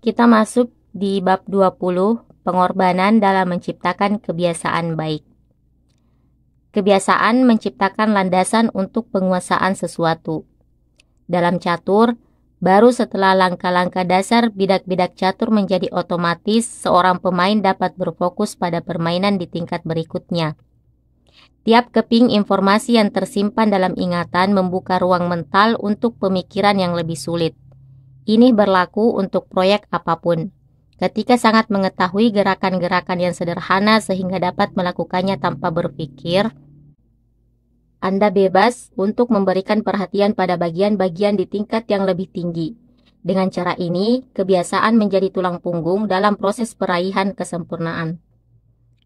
Kita masuk di bab 20, pengorbanan dalam menciptakan kebiasaan baik. Kebiasaan menciptakan landasan untuk penguasaan sesuatu. Dalam catur, baru setelah langkah-langkah dasar bidak-bidak catur menjadi otomatis, seorang pemain dapat berfokus pada permainan di tingkat berikutnya. Tiap keping informasi yang tersimpan dalam ingatan membuka ruang mental untuk pemikiran yang lebih sulit. Ini berlaku untuk proyek apapun. Ketika sangat mengetahui gerakan-gerakan yang sederhana sehingga dapat melakukannya tanpa berpikir, Anda bebas untuk memberikan perhatian pada bagian-bagian di tingkat yang lebih tinggi. Dengan cara ini, kebiasaan menjadi tulang punggung dalam proses peraihan kesempurnaan.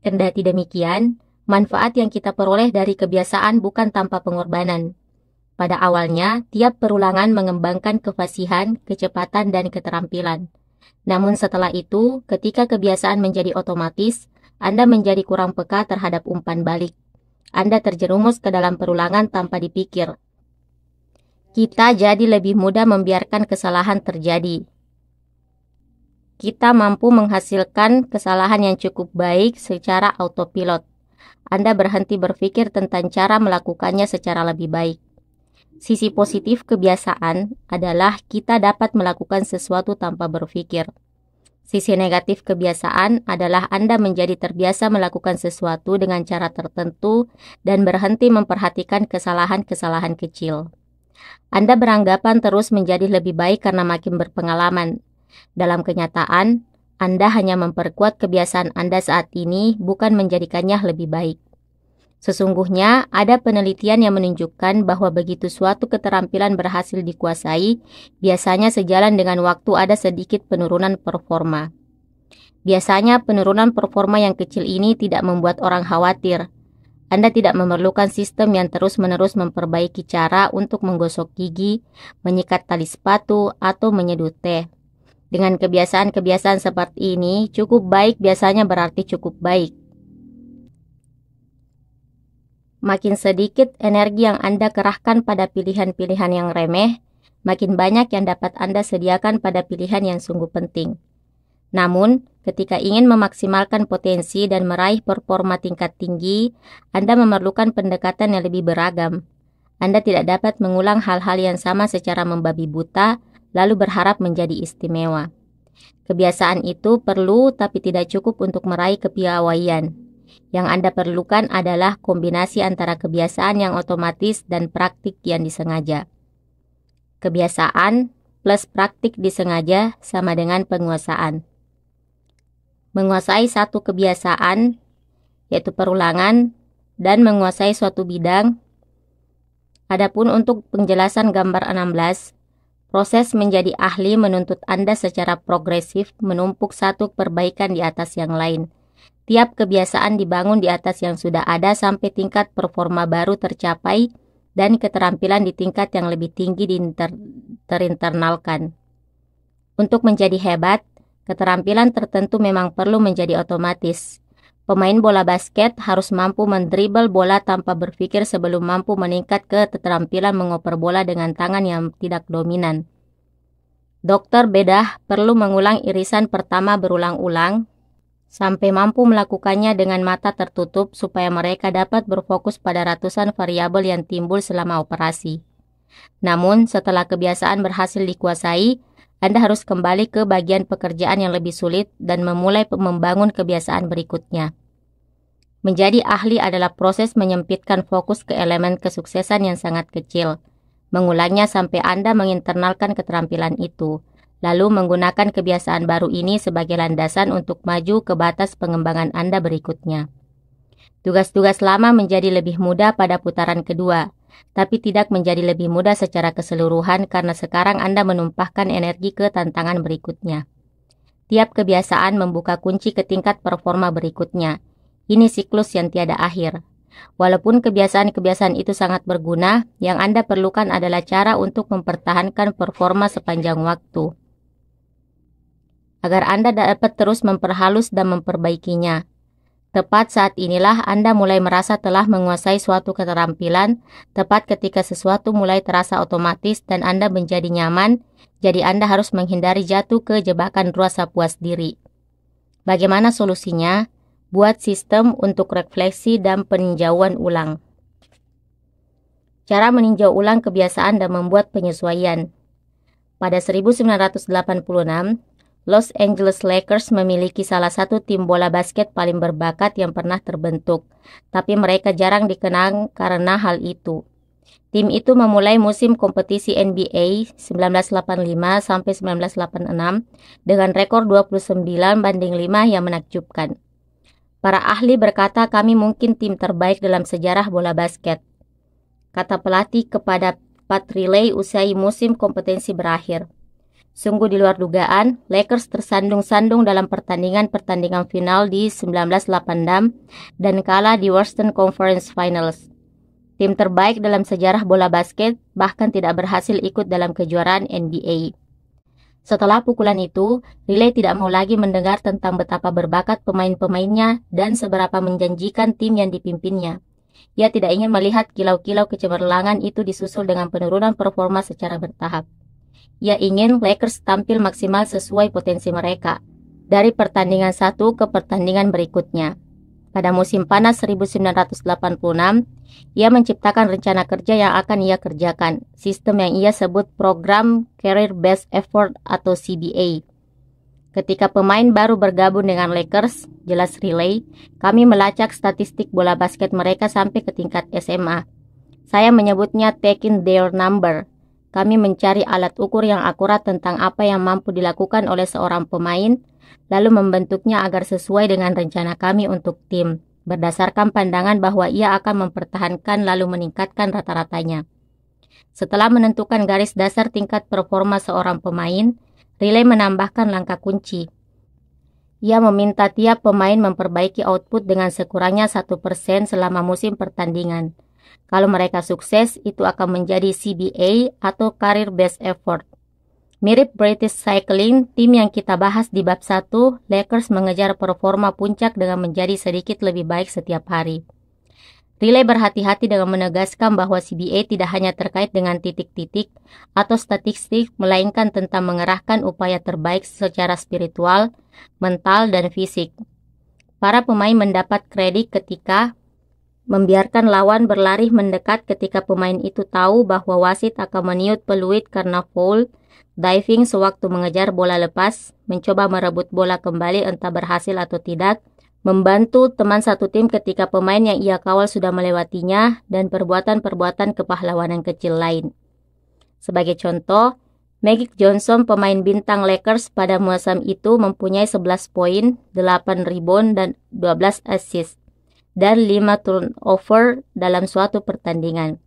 Kendati demikian, manfaat yang kita peroleh dari kebiasaan bukan tanpa pengorbanan. Pada awalnya, tiap perulangan mengembangkan kefasihan, kecepatan, dan keterampilan. Namun setelah itu, ketika kebiasaan menjadi otomatis, Anda menjadi kurang peka terhadap umpan balik. Anda terjerumus ke dalam perulangan tanpa dipikir. Kita jadi lebih mudah membiarkan kesalahan terjadi. Kita mampu menghasilkan kesalahan yang cukup baik secara autopilot. Anda berhenti berpikir tentang cara melakukannya secara lebih baik. Sisi positif kebiasaan adalah kita dapat melakukan sesuatu tanpa berpikir. Sisi negatif kebiasaan adalah Anda menjadi terbiasa melakukan sesuatu dengan cara tertentu dan berhenti memperhatikan kesalahan-kesalahan kecil. Anda beranggapan terus menjadi lebih baik karena makin berpengalaman. Dalam kenyataan, Anda hanya memperkuat kebiasaan Anda saat ini, bukan menjadikannya lebih baik. Sesungguhnya, ada penelitian yang menunjukkan bahwa begitu suatu keterampilan berhasil dikuasai, biasanya sejalan dengan waktu ada sedikit penurunan performa. Biasanya penurunan performa yang kecil ini tidak membuat orang khawatir. Anda tidak memerlukan sistem yang terus-menerus memperbaiki cara untuk menggosok gigi, menyikat tali sepatu, atau menyeduh teh. Dengan kebiasaan-kebiasaan seperti ini, cukup baik biasanya berarti cukup baik. Makin sedikit energi yang Anda kerahkan pada pilihan-pilihan yang remeh, makin banyak yang dapat Anda sediakan pada pilihan yang sungguh penting. Namun, ketika ingin memaksimalkan potensi dan meraih performa tingkat tinggi, Anda memerlukan pendekatan yang lebih beragam. Anda tidak dapat mengulang hal-hal yang sama secara membabi buta, lalu berharap menjadi istimewa. Kebiasaan itu perlu tapi tidak cukup untuk meraih kepiawaian. Yang Anda perlukan adalah kombinasi antara kebiasaan yang otomatis dan praktik yang disengaja. Kebiasaan plus praktik disengaja sama dengan penguasaan. Menguasai satu kebiasaan, yaitu perulangan, dan menguasai suatu bidang. Adapun untuk penjelasan gambar 16, proses menjadi ahli menuntut Anda secara progresif menumpuk satu perbaikan di atas yang lain. Tiap kebiasaan dibangun di atas yang sudah ada sampai tingkat performa baru tercapai dan keterampilan di tingkat yang lebih tinggi terinternalkan. Untuk menjadi hebat, keterampilan tertentu memang perlu menjadi otomatis. Pemain bola basket harus mampu mendribel bola tanpa berpikir sebelum mampu meningkat ke keterampilan mengoper bola dengan tangan yang tidak dominan. Dokter bedah perlu mengulang irisan pertama berulang-ulang sampai mampu melakukannya dengan mata tertutup supaya mereka dapat berfokus pada ratusan variabel yang timbul selama operasi. Namun, setelah kebiasaan berhasil dikuasai, Anda harus kembali ke bagian pekerjaan yang lebih sulit dan memulai membangun kebiasaan berikutnya. Menjadi ahli adalah proses menyempitkan fokus ke elemen kesuksesan yang sangat kecil, mengulangnya sampai Anda menginternalkan keterampilan itu, lalu menggunakan kebiasaan baru ini sebagai landasan untuk maju ke batas pengembangan Anda berikutnya. Tugas-tugas lama menjadi lebih mudah pada putaran kedua, tapi tidak menjadi lebih mudah secara keseluruhan karena sekarang Anda menumpahkan energi ke tantangan berikutnya. Tiap kebiasaan membuka kunci ke tingkat performa berikutnya. Ini siklus yang tiada akhir. Walaupun kebiasaan-kebiasaan itu sangat berguna, yang Anda perlukan adalah cara untuk mempertahankan performa sepanjang waktu, agar Anda dapat terus memperhalus dan memperbaikinya. Tepat saat inilah Anda mulai merasa telah menguasai suatu keterampilan, tepat ketika sesuatu mulai terasa otomatis dan Anda menjadi nyaman, jadi Anda harus menghindari jatuh ke jebakan rasa puas diri. Bagaimana solusinya? Buat sistem untuk refleksi dan peninjauan ulang. Cara meninjau ulang kebiasaan dan membuat penyesuaian. Pada 1986, Los Angeles Lakers memiliki salah satu tim bola basket paling berbakat yang pernah terbentuk, tapi mereka jarang dikenang karena hal itu. Tim itu memulai musim kompetisi NBA 1985 sampai 1986 dengan rekor 29-5 yang menakjubkan. Para ahli berkata kami mungkin tim terbaik dalam sejarah bola basket, kata pelatih kepada Pat Riley usai musim kompetisi berakhir. Sungguh di luar dugaan, Lakers tersandung-sandung dalam pertandingan final di 1986 dan kalah di Western Conference Finals. Tim terbaik dalam sejarah bola basket bahkan tidak berhasil ikut dalam kejuaraan NBA. Setelah pukulan itu, Riley tidak mau lagi mendengar tentang betapa berbakat pemain-pemainnya dan seberapa menjanjikan tim yang dipimpinnya. Ia tidak ingin melihat kilau-kilau kecemerlangan itu disusul dengan penurunan performa secara bertahap. Ia ingin Lakers tampil maksimal sesuai potensi mereka, dari pertandingan satu ke pertandingan berikutnya. Pada musim panas 1986, ia menciptakan rencana kerja yang akan ia kerjakan, sistem yang ia sebut Program Career Best Effort atau CBA. Ketika pemain baru bergabung dengan Lakers, jelas Riley, kami melacak statistik bola basket mereka sampai ke tingkat SMA. Saya menyebutnya taking their number. Kami mencari alat ukur yang akurat tentang apa yang mampu dilakukan oleh seorang pemain, lalu membentuknya agar sesuai dengan rencana kami untuk tim, berdasarkan pandangan bahwa ia akan mempertahankan lalu meningkatkan rata-ratanya. Setelah menentukan garis dasar tingkat performa seorang pemain, Riley menambahkan langkah kunci. Ia meminta tiap pemain memperbaiki output dengan sekurangnya 1% selama musim pertandingan. Kalau mereka sukses, itu akan menjadi CBA atau Career Best Effort. Mirip British Cycling, tim yang kita bahas di bab 1, Lakers mengejar performa puncak dengan menjadi sedikit lebih baik setiap hari. Riley berhati-hati dengan menegaskan bahwa CBA tidak hanya terkait dengan titik-titik atau statistik, melainkan tentang mengerahkan upaya terbaik secara spiritual, mental, dan fisik. Para pemain mendapat kredit ketika membiarkan lawan berlari mendekat ketika pemain itu tahu bahwa wasit akan meniup peluit karena foul, diving sewaktu mengejar bola lepas, mencoba merebut bola kembali entah berhasil atau tidak, membantu teman satu tim ketika pemain yang ia kawal sudah melewatinya, dan perbuatan-perbuatan kepahlawanan kecil lain. Sebagai contoh, Magic Johnson, pemain bintang Lakers pada musim itu mempunyai 11 poin, 8 rebound, dan 12 assist, dan 5 turnover dalam suatu pertandingan.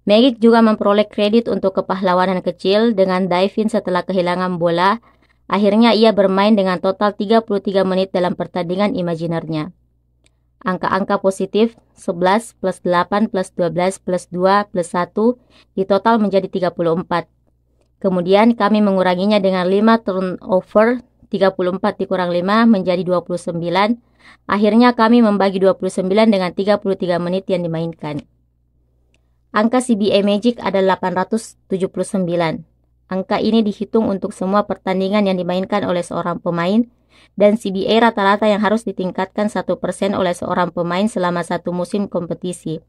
Magic juga memperoleh kredit untuk kepahlawanan kecil dengan diving setelah kehilangan bola. Akhirnya ia bermain dengan total 33 menit dalam pertandingan imajinernya. Angka-angka positif 11 plus 8 plus 12 plus 2 plus 1 di total menjadi 34. Kemudian kami menguranginya dengan 5 turnover, 34 dikurang 5 menjadi 29. Akhirnya kami membagi 29 dengan 33 menit yang dimainkan. Angka CBA Magic adalah 879. Angka ini dihitung untuk semua pertandingan yang dimainkan oleh seorang pemain, dan CBA rata-rata yang harus ditingkatkan 1% oleh seorang pemain selama satu musim kompetisi.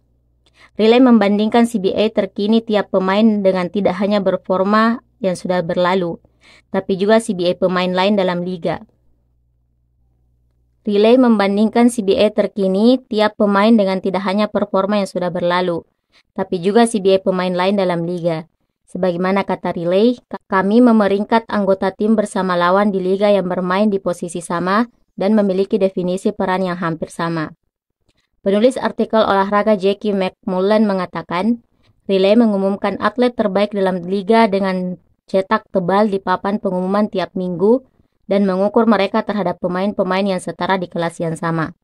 Riley membandingkan CBA terkini tiap pemain dengan tidak hanya performa yang sudah berlalu, tapi juga CBA pemain lain dalam liga. Riley membandingkan CBA terkini tiap pemain dengan tidak hanya performa yang sudah berlalu, tapi juga CBA pemain lain dalam liga. Sebagaimana kata Riley, kami memeringkat anggota tim bersama lawan di liga yang bermain di posisi sama dan memiliki definisi peran yang hampir sama. Penulis artikel olahraga Jackie McMullen mengatakan, Riley mengumumkan atlet terbaik dalam liga dengan cetak tebal di papan pengumuman tiap minggu dan mengukur mereka terhadap pemain-pemain yang setara di kelas yang sama.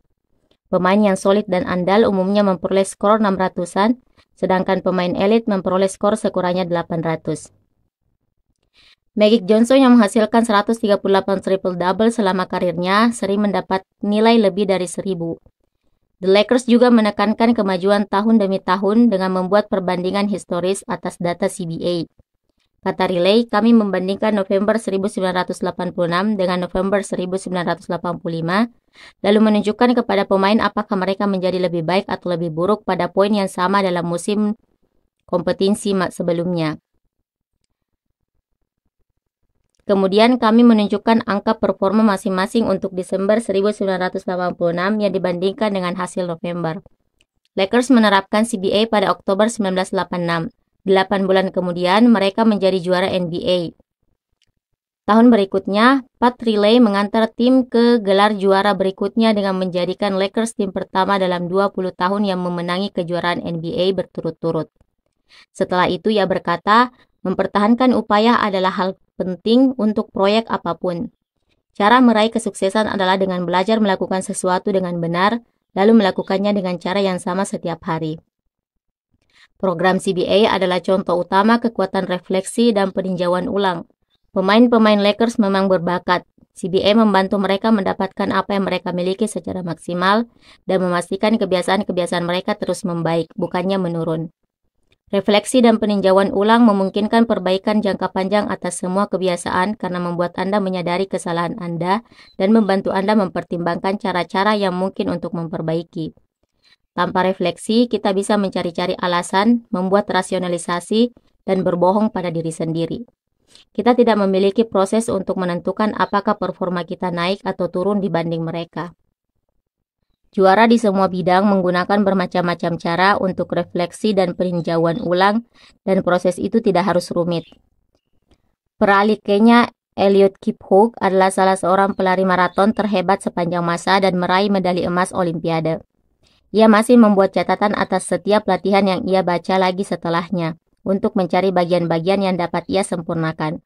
Pemain yang solid dan andal umumnya memperoleh skor 600-an, sedangkan pemain elit memperoleh skor sekurangnya 800. Magic Johnson yang menghasilkan 138 triple-double selama karirnya sering mendapat nilai lebih dari 1000. The Lakers juga menekankan kemajuan tahun demi tahun dengan membuat perbandingan historis atas data CBA. Kata Riley, kami membandingkan November 1986 dengan November 1985, lalu menunjukkan kepada pemain apakah mereka menjadi lebih baik atau lebih buruk pada poin yang sama dalam musim kompetisi sebelumnya. Kemudian kami menunjukkan angka performa masing-masing untuk Desember 1986 yang dibandingkan dengan hasil November. Lakers menerapkan CBA pada Oktober 1986. 8 bulan kemudian, mereka menjadi juara NBA. Tahun berikutnya, Pat Riley mengantar tim ke gelar juara berikutnya dengan menjadikan Lakers tim pertama dalam 20 tahun yang memenangi kejuaraan NBA berturut-turut. Setelah itu ia berkata, mempertahankan upaya adalah hal penting untuk proyek apapun. Cara meraih kesuksesan adalah dengan belajar melakukan sesuatu dengan benar, lalu melakukannya dengan cara yang sama setiap hari. Program CBA adalah contoh utama kekuatan refleksi dan peninjauan ulang. Pemain-pemain Lakers memang berbakat. CBA membantu mereka mendapatkan apa yang mereka miliki secara maksimal dan memastikan kebiasaan-kebiasaan mereka terus membaik, bukannya menurun. Refleksi dan peninjauan ulang memungkinkan perbaikan jangka panjang atas semua kebiasaan karena membuat Anda menyadari kesalahan Anda dan membantu Anda mempertimbangkan cara-cara yang mungkin untuk memperbaiki. Tanpa refleksi, kita bisa mencari-cari alasan, membuat rasionalisasi, dan berbohong pada diri sendiri. Kita tidak memiliki proses untuk menentukan apakah performa kita naik atau turun dibanding mereka. Juara di semua bidang menggunakan bermacam-macam cara untuk refleksi dan peninjauan ulang, dan proses itu tidak harus rumit. Perali Kenya Eliud Kipchoge adalah salah seorang pelari maraton terhebat sepanjang masa dan meraih medali emas Olimpiade. Ia masih membuat catatan atas setiap latihan yang ia baca lagi setelahnya, untuk mencari bagian-bagian yang dapat ia sempurnakan.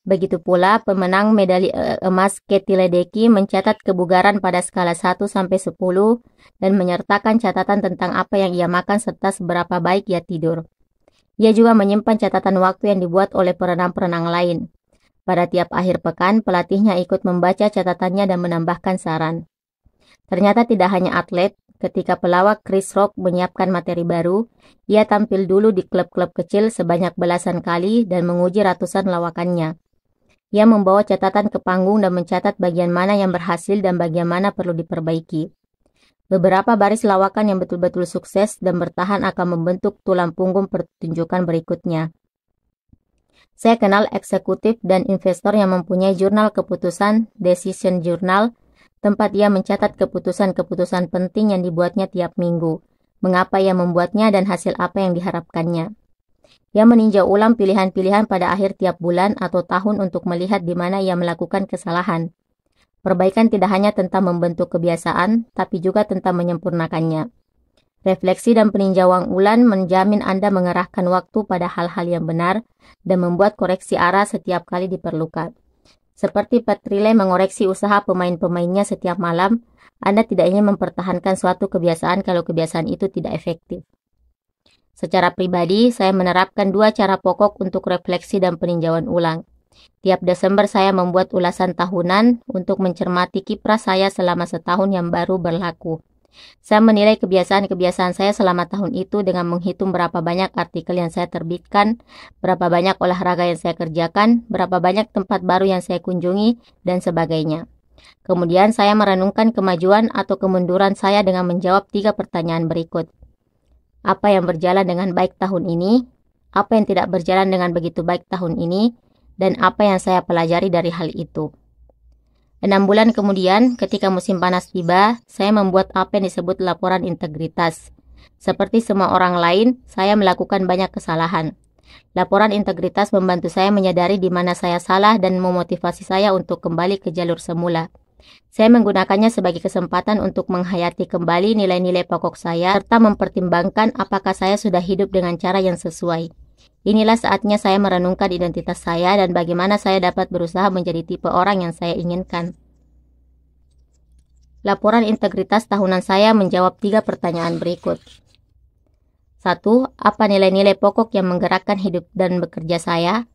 Begitu pula pemenang medali emas Katie Ledecky mencatat kebugaran pada skala 1-10 dan menyertakan catatan tentang apa yang ia makan serta seberapa baik ia tidur. Ia juga menyimpan catatan waktu yang dibuat oleh perenang-perenang lain. Pada tiap akhir pekan, pelatihnya ikut membaca catatannya dan menambahkan saran. Ternyata tidak hanya atlet, ketika pelawak Chris Rock menyiapkan materi baru, ia tampil dulu di klub-klub kecil sebanyak belasan kali dan menguji ratusan lawakannya. Ia membawa catatan ke panggung dan mencatat bagian mana yang berhasil dan bagian mana perlu diperbaiki. Beberapa baris lawakan yang betul-betul sukses dan bertahan akan membentuk tulang punggung pertunjukan berikutnya. Saya kenal eksekutif dan investor yang mempunyai jurnal keputusan, Decision Journal, tempat ia mencatat keputusan-keputusan penting yang dibuatnya tiap minggu, mengapa ia membuatnya dan hasil apa yang diharapkannya. Ia meninjau ulang pilihan-pilihan pada akhir tiap bulan atau tahun untuk melihat di mana ia melakukan kesalahan. Perbaikan tidak hanya tentang membentuk kebiasaan, tapi juga tentang menyempurnakannya. Refleksi dan peninjauan ulang menjamin Anda mengerahkan waktu pada hal-hal yang benar dan membuat koreksi arah setiap kali diperlukan. Seperti Pat Riley mengoreksi usaha pemain-pemainnya setiap malam, Anda tidak ingin mempertahankan suatu kebiasaan kalau kebiasaan itu tidak efektif. Secara pribadi, saya menerapkan 2 cara pokok untuk refleksi dan peninjauan ulang. Tiap Desember saya membuat ulasan tahunan untuk mencermati kiprah saya selama setahun yang baru berlaku. Saya menilai kebiasaan-kebiasaan saya selama tahun itu dengan menghitung berapa banyak artikel yang saya terbitkan, berapa banyak olahraga yang saya kerjakan, berapa banyak tempat baru yang saya kunjungi, dan sebagainya. Kemudian saya merenungkan kemajuan atau kemunduran saya dengan menjawab 3 pertanyaan berikut. Apa yang berjalan dengan baik tahun ini? Apa yang tidak berjalan dengan begitu baik tahun ini? Dan apa yang saya pelajari dari hal itu? 6 bulan kemudian, ketika musim panas tiba, saya membuat apa yang disebut laporan integritas. Seperti semua orang lain, saya melakukan banyak kesalahan. Laporan integritas membantu saya menyadari di mana saya salah dan memotivasi saya untuk kembali ke jalur semula. Saya menggunakannya sebagai kesempatan untuk menghayati kembali nilai-nilai pokok saya serta mempertimbangkan apakah saya sudah hidup dengan cara yang sesuai. Inilah saatnya saya merenungkan identitas saya dan bagaimana saya dapat berusaha menjadi tipe orang yang saya inginkan. Laporan integritas tahunan saya menjawab 3 pertanyaan berikut. 1. Apa nilai-nilai pokok yang menggerakkan hidup dan bekerja saya?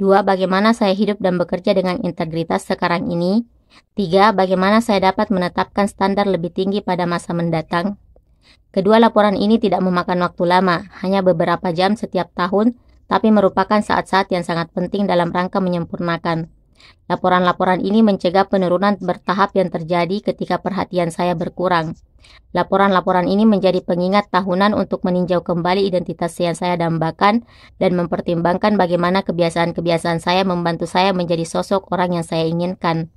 2. Bagaimana saya hidup dan bekerja dengan integritas sekarang ini? 3. Bagaimana saya dapat menetapkan standar lebih tinggi pada masa mendatang? Kedua laporan ini tidak memakan waktu lama, hanya beberapa jam setiap tahun, tapi merupakan saat-saat yang sangat penting dalam rangka menyempurnakan. Laporan-laporan ini mencegah penurunan bertahap yang terjadi ketika perhatian saya berkurang. Laporan-laporan ini menjadi pengingat tahunan untuk meninjau kembali identitas yang saya dambakan dan mempertimbangkan bagaimana kebiasaan-kebiasaan saya membantu saya menjadi sosok orang yang saya inginkan.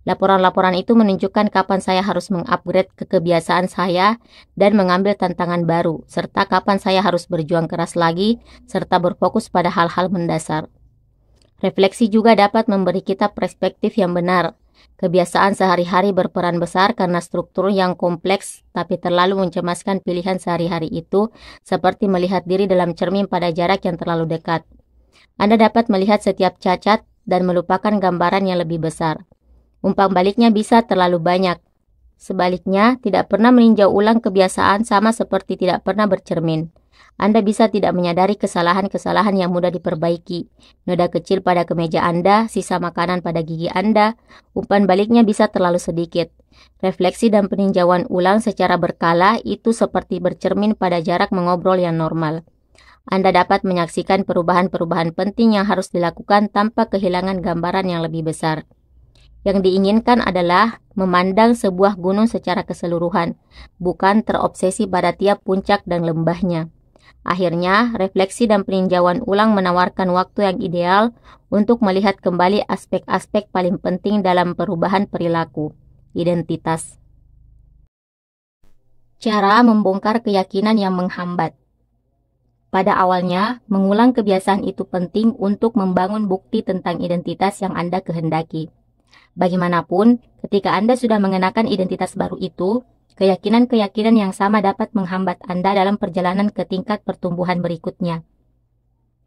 Laporan-laporan itu menunjukkan kapan saya harus mengupgrade kebiasaan saya dan mengambil tantangan baru, serta kapan saya harus berjuang keras lagi, serta berfokus pada hal-hal mendasar. Refleksi juga dapat memberi kita perspektif yang benar. Kebiasaan sehari-hari berperan besar karena struktur yang kompleks tapi terlalu mencemaskan pilihan sehari-hari itu, seperti melihat diri dalam cermin pada jarak yang terlalu dekat. Anda dapat melihat setiap cacat dan melupakan gambaran yang lebih besar. Umpan baliknya bisa terlalu banyak. Sebaliknya, tidak pernah meninjau ulang kebiasaan sama seperti tidak pernah bercermin. Anda bisa tidak menyadari kesalahan-kesalahan yang mudah diperbaiki. Noda kecil pada kemeja Anda, sisa makanan pada gigi Anda, umpan baliknya bisa terlalu sedikit. Refleksi dan peninjauan ulang secara berkala itu seperti bercermin pada jarak mengobrol yang normal. Anda dapat menyaksikan perubahan-perubahan penting yang harus dilakukan tanpa kehilangan gambaran yang lebih besar. Yang diinginkan adalah memandang sebuah gunung secara keseluruhan, bukan terobsesi pada tiap puncak dan lembahnya. Akhirnya, refleksi dan peninjauan ulang menawarkan waktu yang ideal untuk melihat kembali aspek-aspek paling penting dalam perubahan perilaku, identitas. Cara membongkar keyakinan yang menghambat. Pada awalnya, mengulang kebiasaan itu penting untuk membangun bukti tentang identitas yang Anda kehendaki. Bagaimanapun, ketika Anda sudah mengenakan identitas baru itu, keyakinan-keyakinan yang sama dapat menghambat Anda dalam perjalanan ke tingkat pertumbuhan berikutnya.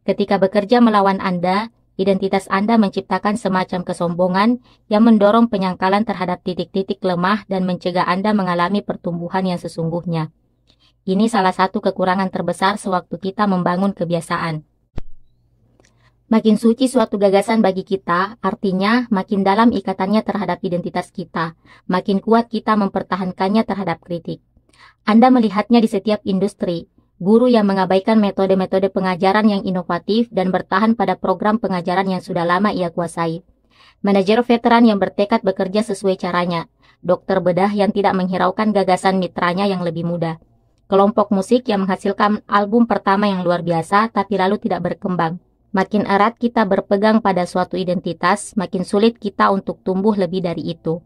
Ketika bekerja melawan Anda, identitas Anda menciptakan semacam kesombongan yang mendorong penyangkalan terhadap titik-titik lemah dan mencegah Anda mengalami pertumbuhan yang sesungguhnya. Ini salah satu kekurangan terbesar sewaktu kita membangun kebiasaan. Makin suci suatu gagasan bagi kita, artinya makin dalam ikatannya terhadap identitas kita, makin kuat kita mempertahankannya terhadap kritik. Anda melihatnya di setiap industri, guru yang mengabaikan metode-metode pengajaran yang inovatif dan bertahan pada program pengajaran yang sudah lama ia kuasai. Manajer veteran yang bertekad bekerja sesuai caranya, dokter bedah yang tidak menghiraukan gagasan mitranya yang lebih muda. Kelompok musik yang menghasilkan album pertama yang luar biasa tapi lalu tidak berkembang. Makin erat kita berpegang pada suatu identitas, makin sulit kita untuk tumbuh lebih dari itu.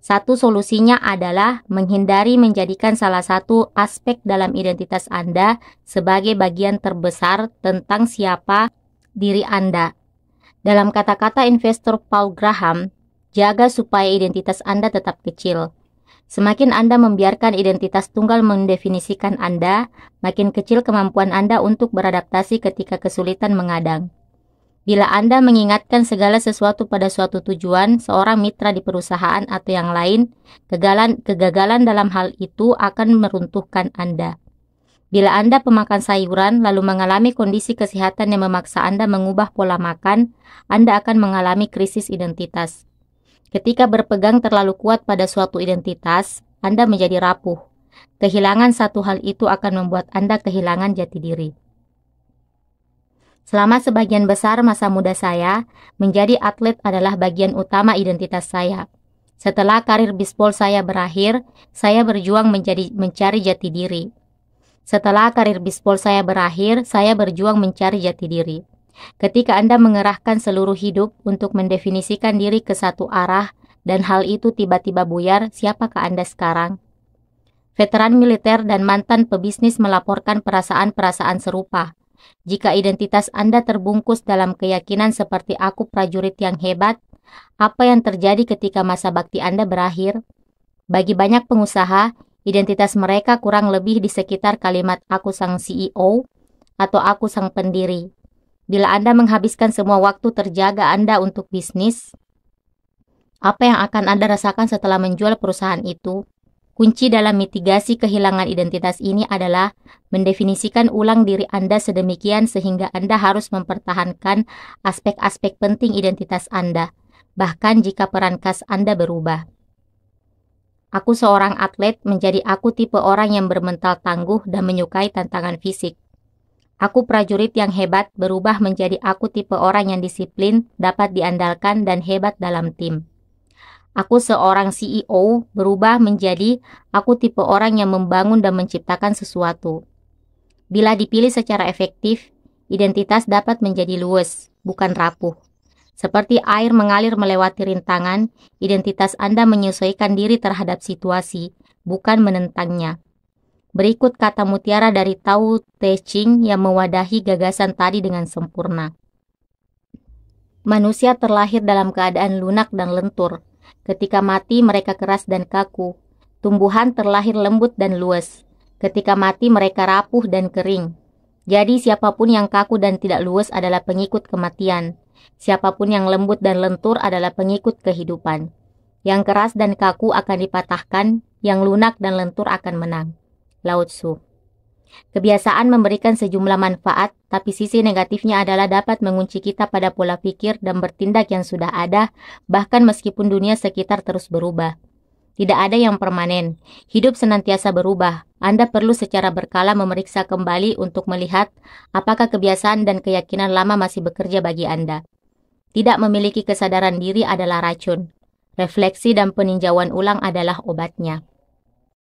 Satu solusinya adalah menghindari menjadikan salah satu aspek dalam identitas Anda sebagai bagian terbesar tentang siapa diri Anda. Dalam kata-kata investor Paul Graham, jaga supaya identitas Anda tetap kecil. Semakin Anda membiarkan identitas tunggal mendefinisikan Anda, makin kecil kemampuan Anda untuk beradaptasi ketika kesulitan mengadang. Bila Anda mengingatkan segala sesuatu pada suatu tujuan, seorang mitra di perusahaan atau yang lain, kegagalan dalam hal itu akan meruntuhkan Anda. Bila Anda pemakan sayuran lalu mengalami kondisi kesehatan yang memaksa Anda mengubah pola makan, Anda akan mengalami krisis identitas. Ketika berpegang terlalu kuat pada suatu identitas, Anda menjadi rapuh. Kehilangan satu hal itu akan membuat Anda kehilangan jati diri. Selama sebagian besar masa muda saya, menjadi atlet adalah bagian utama identitas saya. Setelah karir bisbol saya berakhir, saya berjuang mencari jati diri. Setelah karir bisbol saya berakhir, saya berjuang mencari jati diri. Ketika Anda mengerahkan seluruh hidup untuk mendefinisikan diri ke satu arah dan hal itu tiba-tiba buyar, siapakah Anda sekarang? Veteran militer dan mantan pebisnis melaporkan perasaan-perasaan serupa. Jika identitas Anda terbungkus dalam keyakinan seperti aku prajurit yang hebat, apa yang terjadi ketika masa bakti Anda berakhir? Bagi banyak pengusaha, identitas mereka kurang lebih di sekitar kalimat aku sang CEO atau aku sang pendiri. Bila Anda menghabiskan semua waktu terjaga Anda untuk bisnis, apa yang akan Anda rasakan setelah menjual perusahaan itu? Kunci dalam mitigasi kehilangan identitas ini adalah mendefinisikan ulang diri Anda sedemikian sehingga Anda harus mempertahankan aspek-aspek penting identitas Anda, bahkan jika peran khas Anda berubah. Aku seorang atlet menjadi aku tipe orang yang bermental tangguh dan menyukai tantangan fisik. Aku prajurit yang hebat berubah menjadi aku tipe orang yang disiplin, dapat diandalkan, dan hebat dalam tim. Aku seorang CEO berubah menjadi aku tipe orang yang membangun dan menciptakan sesuatu. Bila dipilih secara efektif, identitas dapat menjadi luwes, bukan rapuh. Seperti air mengalir melewati rintangan, identitas Anda menyesuaikan diri terhadap situasi, bukan menentangnya. Berikut kata mutiara dari Tao Te Ching yang mewadahi gagasan tadi dengan sempurna. Manusia terlahir dalam keadaan lunak dan lentur. Ketika mati mereka keras dan kaku. Tumbuhan terlahir lembut dan luas. Ketika mati mereka rapuh dan kering. Jadi siapapun yang kaku dan tidak luas adalah pengikut kematian. Siapapun yang lembut dan lentur adalah pengikut kehidupan. Yang keras dan kaku akan dipatahkan, yang lunak dan lentur akan menang. Lao Tzu. Kebiasaan memberikan sejumlah manfaat, tapi sisi negatifnya adalah dapat mengunci kita pada pola pikir dan bertindak yang sudah ada, bahkan meskipun dunia sekitar terus berubah. Tidak ada yang permanen. Hidup senantiasa berubah. Anda perlu secara berkala memeriksa kembali untuk melihat apakah kebiasaan dan keyakinan lama masih bekerja bagi Anda. Tidak memiliki kesadaran diri adalah racun. Refleksi dan peninjauan ulang adalah obatnya.